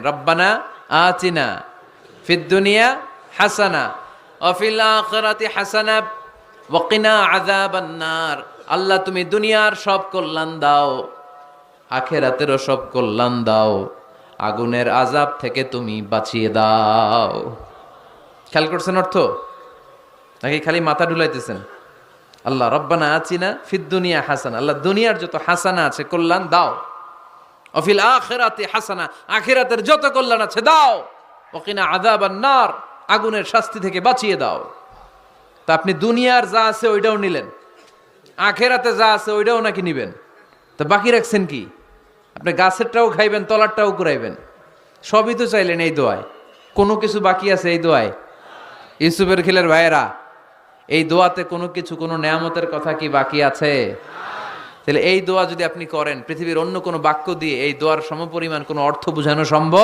রব্বানা আতিনা ফিদ দুনিয়া হাসানা ওয়া ফিল আখিরাতি হাসানা ওয়া কিনা আযাবান নার। আল্লাহ তুমি দুনিয়ার সব কল্যাণ দাও, আখিরাতেরও সব কল্যাণ দাও, আগুনের আযাব থেকে তুমি বাঁচিয়ে দাও। খেয়াল করছেন অর্থ নাকি খালি মাথা ঢুলাইতেছেন? আল্লাহ রব্বানা আতিনা ফিদ দুনিয়া হাসানা, আল্লাহ দুনিয়ার যত হাসানা আছে কল্যাণ দাও, অফিল আখিরাতি হাসানা আখিরাতের যত কল্যাণ আছে দাও, ওকিনা আযাবান নার আগুনের শাস্তি থেকে বাঁচিয়ে দাও। তা আপনি দুনিয়ার যা আছে ওইটাও নিলেন, আখিরাতে যা আছে ওইটাও নাকি নিবেন, তা বাকি রাখছেন কি? আপনি গাছেরটাও খাইবেন, তলারটাও কুড়াইবেন, সবই তো চাইলেন এই দোয়ায়। কোনো কিছু বাকি আছে এই দোয়ায়? ইউসুফের খিলের ভাইয়েরা, এই দোয়াতে কোনো কিছু, কোনো নেয়ামতের কথা কি বাকি আছে? তাহলে এই দোয়া যদি আপনি করেন, পৃথিবীর অন্য কোনো বাক্য দিয়ে এই দোয়ার সমপরিমাণ কোনো অর্থ বোঝানো সম্ভব?